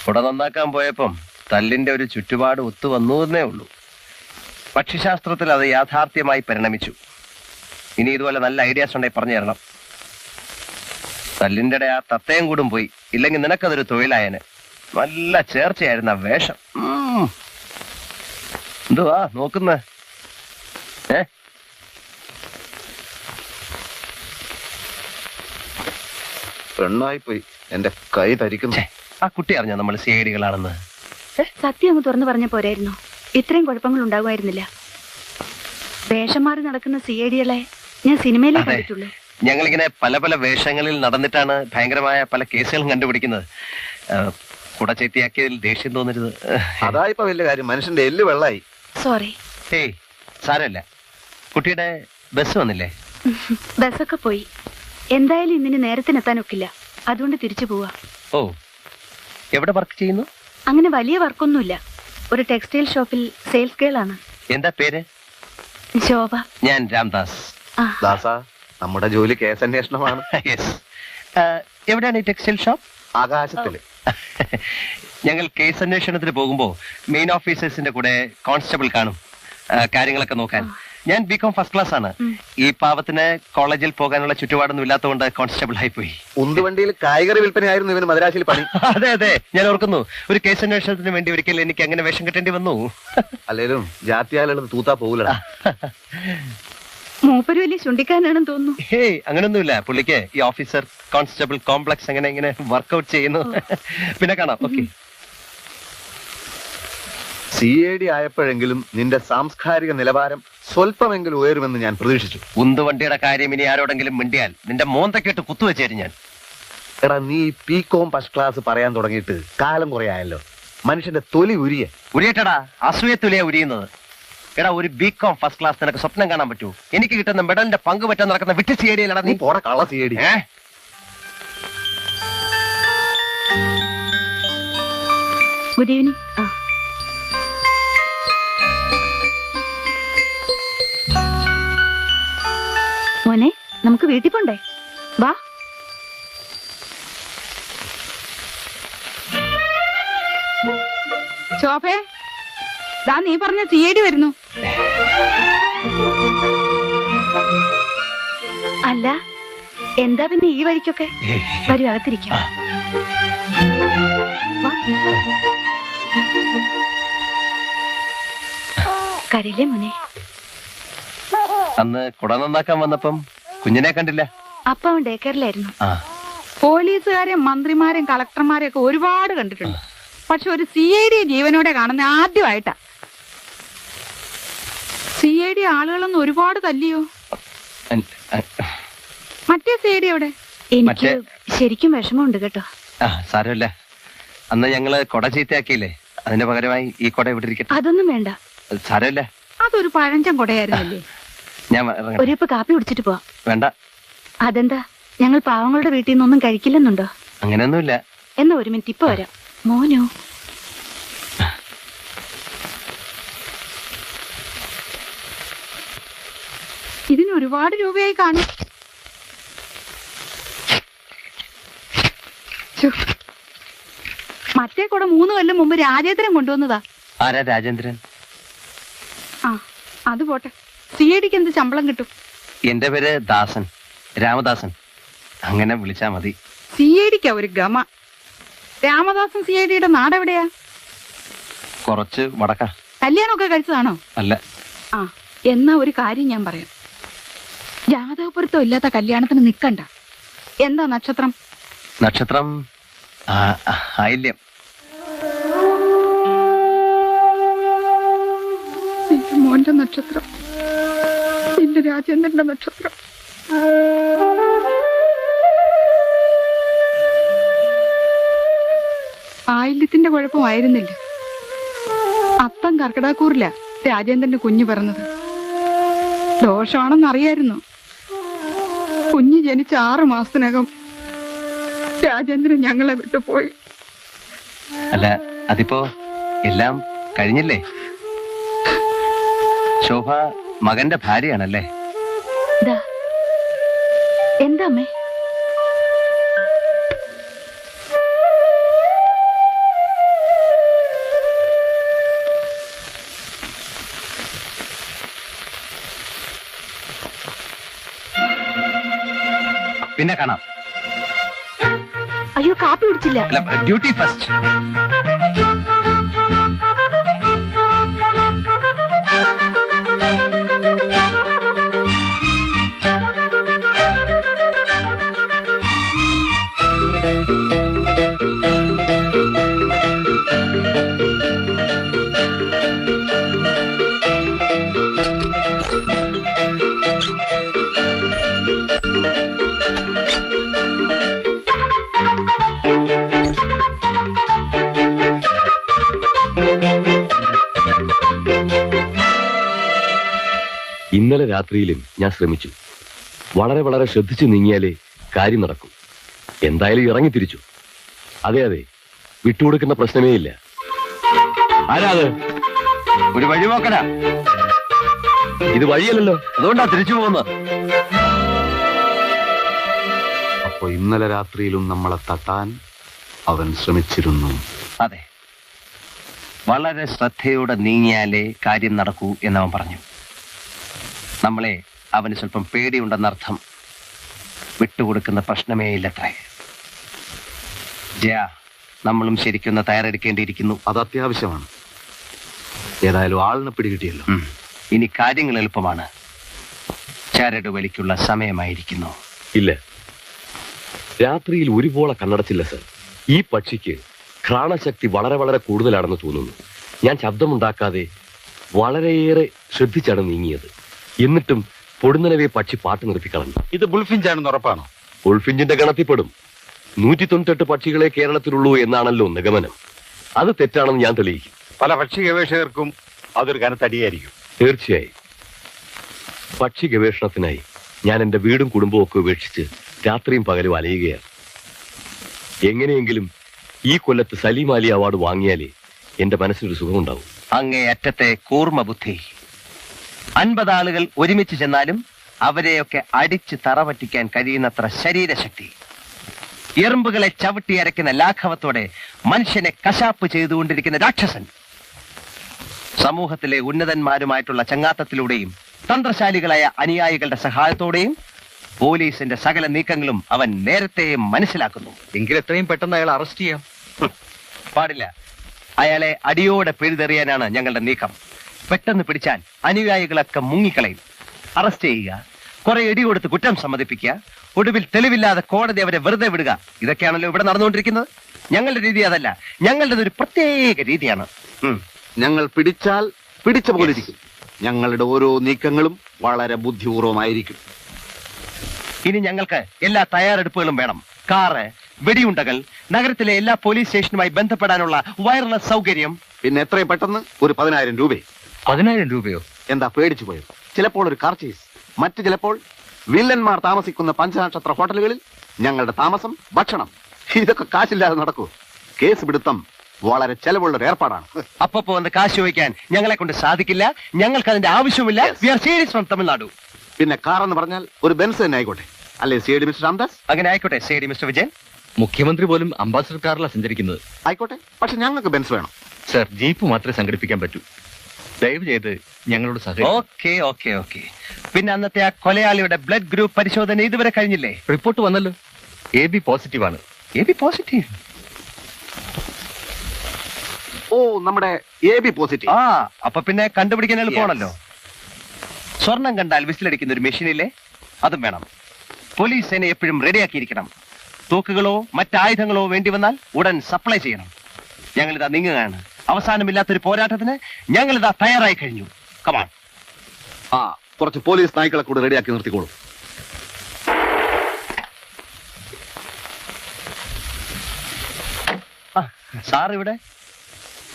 കുട നന്നാക്കാൻ പോയപ്പം തല്ലിന്റെ ഒരു ചുറ്റുപാട് ഒത്തു വന്നു എന്നേ ഉള്ളൂ. പക്ഷിശാസ്ത്രത്തിൽ അത് യാഥാർത്ഥ്യമായി പരിണമിച്ചു. ഇനി ഇതുപോലെ നല്ല ഐഡിയാസ് ഉണ്ടെങ്കിൽ പറഞ്ഞു തരണം. തല്ലിന്റെ ഇടയിൽ ആ തത്തയും കൂടും പോയി, ഇല്ലെങ്കിൽ നിനക്കതൊരു തൊഴിലായന്. നല്ല ചേർച്ചയായിരുന്ന വേഷം. എന്തുവാ നോക്കുന്ന? പെണ്ണായിപ്പോയി, എന്റെ കൈ ധരിക്കുന്നു. ആ കുട്ടി അറിഞ്ഞോ നമ്മൾ സി ഐ ഡികളാണെന്ന്? സത്യം അങ്ങ് തുറന്നു പറഞ്ഞ പോരായിരുന്നു, ഇത്രയും കുഴപ്പങ്ങൾ ഉണ്ടാകുമായിരുന്നില്ല. വേഷം മാറി നടക്കുന്ന സി ഐ ഡികളെ ഞാൻ സിനിമയിലേ കണ്ടിട്ടുള്ളൂ. ഞങ്ങളിങ്ങനെ പല പല വേഷങ്ങളിൽ നടന്നിട്ടാണ് ഭയങ്കരമായ പല കേസുകളും കണ്ടുപിടിക്കുന്നത്. കുട ചേത്തിയാക്കിയതിൽ ദേഷ്യം തോന്നരുത്. അതായിപ്പോ വലിയ കാര്യം, മനുഷ്യന്റെ എല്ല് വെള്ളായി. സോറി. ഏയ് സാരമില്ല. കുട്ടിയുടെ ബസ് വന്നില്ലേ? ബസ്സൊക്കെ പോയി. എന്തായാലും ഇന്നിന് നേരത്തിനെത്താനൊക്കില്ല, അതുകൊണ്ട് തിരിച്ചു പോവാ. ഓ, എവിടെ വർക്ക് ചെയ്യുന്നു? അങ്ങനെ വലിയ വർക്കൊന്നുമില്ല, ഒരു ടെക്സ്റ്റൈൽ ഷോപ്പിൽ സെയിൽസ് ഗേൾ ആണ്. എന്താ പേര്? ശോഭ. ഞാൻ രാംദാസ്. ദാസാ, നമ്മുടെ ജോലി കേസ് അന്വേഷണമാണ്. യെസ്. എവിടെയാണ് ഈ ടെക്സ്റ്റൈൽ ഷോപ്പ്? ആകാശത്തില്. ഞങ്ങൾ കേസ് അന്വേഷണത്തിന് പോകുമ്പോ മെയിൻ ഓഫീസേഴ്സിന്റെ കൂടെ കോൺസ്റ്റബിൾ കാണും, കാര്യങ്ങളൊക്കെ നോക്കാൻ. ഞാൻ ബികോം ഫസ്റ്റ് ക്ലാസ് ആണ്. ഈ പാവത്തിന് കോളേജിൽ പോകാനുള്ള ചുറ്റുപാടൊന്നും ഇല്ലാത്തതുകൊണ്ട് കോൺസ്റ്റബിൾ ആയി പോയി. ഉന്തുവണ്ടിയിൽ കായികറി വിൽപ്പനയായിരുന്നു ഇവന് മദ്രാസിൽ പണി. അതെ അതെ, ഞാൻ ഓർക്കുന്നു. ഒരു കേസ് അന്വേഷണത്തിന് വേണ്ടി ഒരിക്കലും എനിക്ക് അങ്ങനെ വേഷം കെട്ടേണ്ടി വന്നു. അല്ലേലും ജാത്യാലുള്ളത് തൂത്താ പോകൂല. മൂപ്പര് വലിയ ചുണ്ടിക്കാനാണെന്ന് തോന്നുന്നു. ഹേയ്, അങ്ങനൊന്നുമില്ല. പുള്ളിക്ക് ഈ ഓഫീസർ കോൺസ്റ്റബിൾ കോംപ്ലക്സ് അങ്ങനെ ഇങ്ങനെ വർക്ക്ഔട്ട് ചെയ്യുന്നു. പിന്നെ കാണാം. ഓക്കെ. CID ആയപ്പോഴെങ്കിലും നിന്റെ സാംസ്കാരിക നിലവാരം സ്വല്പമെങ്കിലും ഉയരുമെന്ന് ഞാൻ പ്രതീക്ഷിച്ചു. ഉന്തുവണ്ടിയുടെ കാര്യം ഇനി ആരോടെങ്കിലും മിണ്ടിയാൽ നിന്റെ മോന്തക്കെട്ട് കുത്തുവെച്ചേരും ഞാൻ. എടാ, നീ PCOM ഫസ്റ്റ് ക്ലാസ് പറയാൻ തുടങ്ങിയിട്ട് കാലം കുറെ ആയല്ലോ. മനുഷ്യന്റെ തൊലി ഉരിയട്ടടാ, അസൂയത്തുലിയാ ഉരിയുന്നത്. എടാ, ഒരു ബികോം ഫസ്റ്റ് ക്ലാസ് നിനക്ക് സ്വപ്നം കാണാൻ പറ്റൂ? എനിക്ക് കിട്ടുന്ന മെഡലിന്റെ പങ്ക് പറ്റാൻ നടക്കുന്ന വിറ്റ് CID അല്ലടാ നീ. പോട കള്ള CID. Good evening. മോനെ, നമുക്ക് വീട്ടിൽ പോണ്ടേ? വാ. ശോഭേ, ദാ നീ പറഞ്ഞ CID വരുന്നു. അല്ല, എന്താ പിന്നെ ഈ വഴിക്കൊക്കെ? വരൂ, അകത്തിരിക്കാം. കരയില്ലേ മോനെ? അന്ന് കുട നന്നാക്കാൻ വന്നപ്പം കുഞ്ഞിനെ കണ്ടില്ല. അപ്പ അവൻ ഡേ കെയറിലായിരുന്നു. പോലീസുകാരെയും മന്ത്രിമാരെയും കളക്ടർമാരെയും ഒക്കെ ഒരുപാട് കണ്ടിട്ടുണ്ട്, പക്ഷെ ഒരു CID ജീവനോടെ കാണുന്ന ആദ്യമായിട്ടാ. CID ആളുകളൊന്നും ഒരുപാട് തല്ലിയോ? മറ്റേ CID എവിടെ? എനിക്ക് ശരിക്കും വിഷമമുണ്ട് കേട്ടോ. സാരമില്ല. അന്ന് ഞങ്ങള് കുട ചീത്തയാക്കിയില്ലേ, അതിന്റെ പകരമായി ഈ കുട ഇവിടെ ഇരിക്കട്ടെ. അതൊന്നും വേണ്ട. സാരമില്ല. അതൊരു പഴഞ്ചൻ കുടയായിരുന്നല്ലേ. ഞാൻ ഒരു കപ്പ് കാപ്പി കുടിച്ചിട്ട് പോവാം. വേണ്ട. അതെന്താ, ഞങ്ങൾ പാവങ്ങളുടെ വീട്ടിൽ നിന്നൊന്നും കഴിക്കില്ലെന്നുണ്ടോ? അങ്ങനെയൊന്നുമില്ല. എന്നാ ഒരു മിനിറ്റ്, ഇപ്പൊ വരാം. മോനോ? ഇതിന് ഒരുപാട് രൂപയായി കാണും. മറ്റേ കൂടെ 3 കൊല്ലം മുമ്പ് രാജേന്ദ്രൻ കൊണ്ടുവന്നതാ. ആരാ രാജേന്ദ്രൻ? അത് പോട്ടെ, CIDക്ക് എന്ത് ശമ്പളം കിട്ടും? എന്റെ പേര് ദാസൻ, രാമദാസൻ. അങ്ങനെ വിളിച്ചാ മതി. CIDക്കാ ഒരു ഗമ. രാമദാസൻ CIDയുടെ നാടെവിടെയാ? കുറച്ച് വടക്ക. കല്യാണമൊക്കെ കഴിച്ചതാണോ? അല്ല. എന്നാ ഒരു കാര്യം ഞാൻ പറയാം. ജാതകപ്പൊരുത്തം ഇല്ലാത്ത കല്യാണത്തിന് നിക്കണ്ട. എന്താ നക്ഷത്രം? നക്ഷത്രം ആയില്യം. എന്റെ മോന്റെ നക്ഷത്രം, എന്റെ രാജേന്ദ്രന്റെ നക്ഷത്രം. ആയില്യത്തിന്റെ കുഴപ്പമായിരുന്നില്ല. അത്തം കർക്കിടാക്കൂറില രാജേന്ദ്രന്റെ കുഞ്ഞ് പിറന്നത്. ദോഷമാണെന്ന് അറിയായിരുന്നു. കുഞ്ഞ് ജനിച്ച 6 മാസത്തിനകം രാജേന്ദ്രൻ ഞങ്ങളെ വിട്ടുപോയി. അല്ല, അതിപ്പോ എല്ലാം കഴിഞ്ഞില്ലേ? ശോഭ മകന്റെ ഭാര്യയാണല്ലേ? എന്താ അമ്മേ? പിന്നെ കാണാം. അയ്യോ കാപ്പി കുടിച്ചില്ല. അല്ല, ഡ്യൂട്ടി ഫസ്റ്റ്. ഇന്നലെ രാത്രിയിലും ഞാൻ ശ്രമിച്ചു. വളരെ വളരെ ശ്രദ്ധിച്ചു നീങ്ങിയാലേ കാര്യം നടക്കും. എന്തായാലും ഇറങ്ങി തിരിച്ചു. അതെ അതെ, വിട്ടുകൊടുക്കുന്ന പ്രശ്നമേ ഇല്ല. ആരാത്? ഒരു വഴി നോക്കല. ഇത് വഴിയല്ലല്ലോ, അതുകൊണ്ടാ തിരിച്ചു പോകുന്നത്. അപ്പൊ ഇന്നലെ രാത്രിയിലും നമ്മളെ തട്ടാൻ അവൻ ശ്രമിച്ചിരുന്നു. അതെ, വളരെ ശ്രദ്ധയോടെ നീങ്ങിയാലേ കാര്യം നടക്കൂ എന്നവൻ പറഞ്ഞു. നമ്മളെ അവന് സ്വല്പം പേടിയുണ്ടെന്നർത്ഥം. വിട്ടുകൊടുക്കുന്ന പ്രശ്നമേ ഇല്ലത്രേ. ജയ, നമ്മളും ശരിക്കൊന്ന് തയ്യാറെടുക്കേണ്ടിയിരിക്കുന്നു. അത് അത്യാവശ്യമാണ്. ഏതായാലും ആളിനെ പിടികിട്ടിയല്ലോ. ഇനി കാര്യങ്ങൾ എളുപ്പമാണ്. ചരട് വലിക്കുള്ള സമയമായിരിക്കുന്നു. ഇല്ല, രാത്രിയിൽ ഒരുപോലെ കണ്ണടച്ചില്ല സർ. ഈ പക്ഷിക്ക് ഘ്രാണശക്തി വളരെ വളരെ കൂടുതലാണെന്ന് തോന്നുന്നു. ഞാൻ ശബ്ദമുണ്ടാക്കാതെ വളരെയേറെ ശ്രദ്ധിച്ചാണ് നീങ്ങിയത്. എന്നിട്ടും പൊടുന്നനവേ പക്ഷി പാട്ട് നിർത്തിക്കളഞ്ഞു. ഇത് ബുൾഫിഞ്ചാണെന്ന് ഉറപ്പാണോ? ബുൾഫിഞ്ചിന്റെ ഗണത്തിൽപ്പെടും. 198 പക്ഷികളെ കേരളത്തിലുള്ളൂ എന്നാണല്ലോ നിഗമനം. അത് തെറ്റാണെന്ന് ഞാൻ തെളിയിക്കും. പല പക്ഷി ഗവേഷകർക്കും അതൊരു കനത്തടിയായിരിക്കും. തീർച്ചയായും. പക്ഷി ഗവേഷണത്തിനായി ഞാൻ എന്റെ വീടും കുടുംബവും ഒക്കെ ഉപേക്ഷിച്ച് രാത്രിയും പകലും അലയുകയാണ്. എങ്ങനെയെങ്കിലും ഈ കൊല്ലത്ത് സലീം അലി അവാർഡ് വാങ്ങിയാലേ എന്റെ മനസ്സിനൊരു സുഖമുണ്ടാവും. അങ്ങേ അറ്റത്തെ കൂർമ്മ ബുദ്ധി. 50 ആളുകൾ ഒരുമിച്ച് ചെന്നാലും അവരെയൊക്കെ അടിച്ച് തറപറ്റിക്കാൻ കഴിയുന്നത്ര ശരീരശക്തി. എറുമ്പുകളെ ചവിട്ടി അരയ്ക്കുന്ന ലാഘവത്തോടെ മനുഷ്യനെ കശാപ്പ് ചെയ്തുകൊണ്ടിരിക്കുന്ന രാക്ഷസൻ. സമൂഹത്തിലെ ഉന്നതന്മാരുമായിട്ടുള്ള ചങ്ങാത്തത്തിലൂടെയും തന്ത്രശാലികളായ അനുയായികളുടെ സഹായത്തോടെയും പോലീസിന്റെ സകല നീക്കങ്ങളും അവൻ നേരത്തെ മനസ്സിലാക്കുന്നു. എങ്കിൽ എത്രയും പെട്ടെന്ന് അയാൾ അറസ്റ്റ് ചെയ്യാം. പാടില്ല. അയാളെ അടിയോടെ പിഴുതെറിയാനാണ് ഞങ്ങളുടെ നീക്കം. പെട്ടെന്ന് പിടിച്ചാൽ അനുയായികളൊക്കെ മുങ്ങിക്കളയും. അറസ്റ്റ് ചെയ്യുക, കുറെ ഇടി കൊടുത്ത് കുറ്റം സമ്മതിപ്പിക്കുക, ഒടുവിൽ തെളിവില്ലാതെ കോടതി അവരെ വെറുതെ വിടുക. ഇതൊക്കെയാണല്ലോ ഇവിടെ നടന്നുകൊണ്ടിരിക്കുന്നത്. ഞങ്ങളുടെ രീതി അതല്ല. ഞങ്ങളുടെ ഒരു പ്രത്യേക രീതിയാണ്. ഞങ്ങൾ പിടിച്ചാൽ പിടിച്ച പോലെ ഇരിക്കും. ഞങ്ങളുടെ ഓരോ നീക്കങ്ങളും വളരെ ബുദ്ധിപൂർവമായിരിക്കും. ഇനി ഞങ്ങൾക്ക് എല്ലാ തയ്യാറെടുപ്പുകളും വേണം. കാറ്, വെടിയുണ്ടകൾ, നഗരത്തിലെ എല്ലാ പോലീസ് സ്റ്റേഷനുമായി ബന്ധപ്പെടാനുള്ള വയർലെസ് സൗകര്യം. പിന്നെ എത്രയും പെട്ടെന്ന് ഒരു 10,000 രൂപ. 10,000 രൂപയോ? എന്താ പേടിച്ചു പോയത്? ചിലപ്പോൾ ഒരു കാർ ചേസ്, മറ്റു ചിലപ്പോൾ വില്ലന്മാർ താമസിക്കുന്ന പഞ്ചനക്ഷത്ര ഹോട്ടലുകളിൽ ഞങ്ങളുടെ താമസം, ഭക്ഷണം, ഇതൊക്കെ കാശില്ലാതെ നടക്കൂ. കേസ് പിടുത്തം വളരെ ചെലവുള്ള ഒരു ഏർപ്പാടാണ്. അപ്പൊ വന്ന് കാശ് ചോദിക്കാൻ ഞങ്ങളെ കൊണ്ട് സാധിക്കില്ല. ഞങ്ങൾക്ക് അതിന്റെ ആവശ്യമില്ല. We are serious from Tamilnadu. പിന്നെ കാർ എന്ന് പറഞ്ഞാൽ ഒരു ബെൻസ് തന്നെ ആയിക്കോട്ടെ, അല്ലേ സി.ഡി. മിസ്റ്റർ രാംദാസ്? അങ്ങനെ ആയിക്കോട്ടെ സി.ഡി. മിസ്റ്റർ വിജയൻ. മുഖ്യമന്ത്രി പോലും അംബാസഡർ കാറിലാണ് സഞ്ചരിക്കുന്നത്. ആയിക്കോട്ടെ, പക്ഷെ ഞങ്ങൾക്ക് ബെൻസ് വേണം. സർ, ജീപ്പ് മാത്രമേ സംഘടിപ്പിക്കാൻ പറ്റൂ. ദയവ് ചെയ്ത് ഞങ്ങളോട് സഹകരിക്കും. Okay okay okay. പിന്നെ അന്നത്തെ ആ കൊലയാളിയുടെ ബ്ലഡ് ഗ്രൂപ്പ് പരിശോധന ഇതുവരെ കഴിഞ്ഞില്ലേ? റിപ്പോർട്ട് വന്നല്ലോ. AB പോസിറ്റീവ് ആണ്. AB positive? ഓ, നമ്മുടെ AB പോസിറ്റീവ്. ആ, അപ്പൊ പിന്നെ കണ്ടുപിടിക്കാൻ എളുപ്പമാണല്ലോ. സ്വർണം കണ്ടാൽ വിസിലടിക്കുന്ന ഒരു മെഷീനില്ലേ, അതും വേണം. പോലീസ് സേന എപ്പോഴും റെഡിയാക്കിയിരിക്കണം. തോക്കുകളോ മറ്റായുധങ്ങളോ വേണ്ടി വന്നാൽ ഉടൻ സപ്ലൈ ചെയ്യണം. ഞങ്ങളിതാ നീങ്ങുകയാണ്. അവസാനമില്ലാത്തൊരു പോരാട്ടത്തിന് ഞങ്ങളിതാ തയ്യാറായി കഴിഞ്ഞു. കമാൺ. ആ, കുറച്ച് പോലീസ് നായ്ക്കളെ കൂടെ റെഡിയാക്കി നിർത്തിക്കോളൂ. സാർ ഇവിടെ?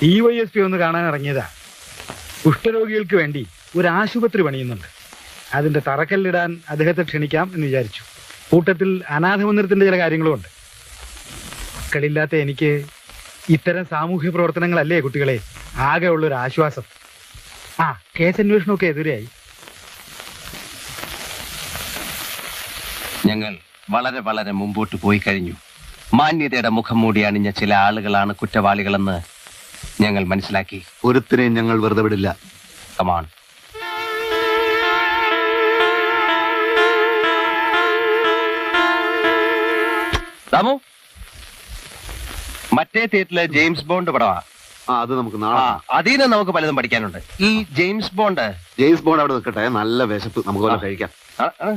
DYSP ഒന്ന് കാണാൻ ഇറങ്ങിയതാ. കുഷ്ഠരോഗികൾക്ക് വേണ്ടി ഒരു ആശുപത്രി പണിയുന്നുണ്ട്. അതിന്റെ തറക്കല്ലിടാൻ അദ്ദേഹത്തെ ക്ഷണിക്കാം എന്ന് വിചാരിച്ചു. കൂട്ടത്തിൽ അനാഥ മന്ദിരത്തിന്റെ ചില കാര്യങ്ങളുമുണ്ട്. മക്കളില്ലാത്ത എനിക്ക് ഇത്തരം സാമൂഹ്യ പ്രവർത്തനങ്ങളല്ലേ കുട്ടികളെ ആകെ ഉള്ളൊരു ആശ്വാസം. ആ, കേസന്വേഷണമൊക്കെ എതിരെയായി. ഞങ്ങൾ വളരെ വളരെ മുമ്പോട്ട് പോയി കഴിഞ്ഞു. മാന്യതയുടെ മുഖം മൂടി അണിഞ്ഞ ചില ആളുകളാണ് കുറ്റവാളികളെന്ന് ഞങ്ങൾ മനസ്സിലാക്കി. ഒരുത്തിനെയും ഞങ്ങൾ വെറുതെ വിടില്ല. കമാൺ. ദാമു, മറ്റേ തിയേറ്ററിലെ ജെയിംസ് ബോണ്ട് പടവാ. ആ അത് നമുക്ക് ആ, നാളെ അതിന് നമുക്ക് പലതും പഠിക്കാനുണ്ട്. ഈ ജെയിംസ് ബോണ്ട് ജെയിംസ് ബോണ്ട് അവിടെ നിൽക്കട്ടെ, നല്ല വിശപ്പ്, നമുക്ക് വല്ലതും കഴിക്കാം. ആ, ആ.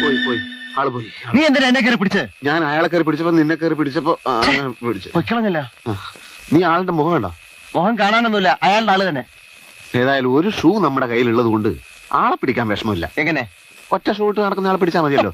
പോയി പോയി, ആള് പോയി. നീ എന്തിനാ എന്നെ കയറി പിടിച്ച്? ഞാൻ അയാളെ കയറി പിടിച്ചപ്പോ നിന്നെ കയറി പിടിച്ചപ്പോ പിടിച്ചു. പൊയ്ക്കളഞ്ഞല്ല. നീ ആളുടെ മുഖം കണ്ടോ? മോഹൻ കാണാനൊന്നുമില്ല, അയാളുടെ ആള് തന്നെ. ഏതായാലും ഒരു ഷൂ നമ്മുടെ കയ്യിലുള്ളത് കൊണ്ട് ആളെ പിടിക്കാൻ വിഷമമില്ല. എങ്ങനെ? ഒറ്റ ഷൂ ഇട്ട് നടക്കുന്ന ആളെ പിടിച്ചാൽ മതിയല്ലോ.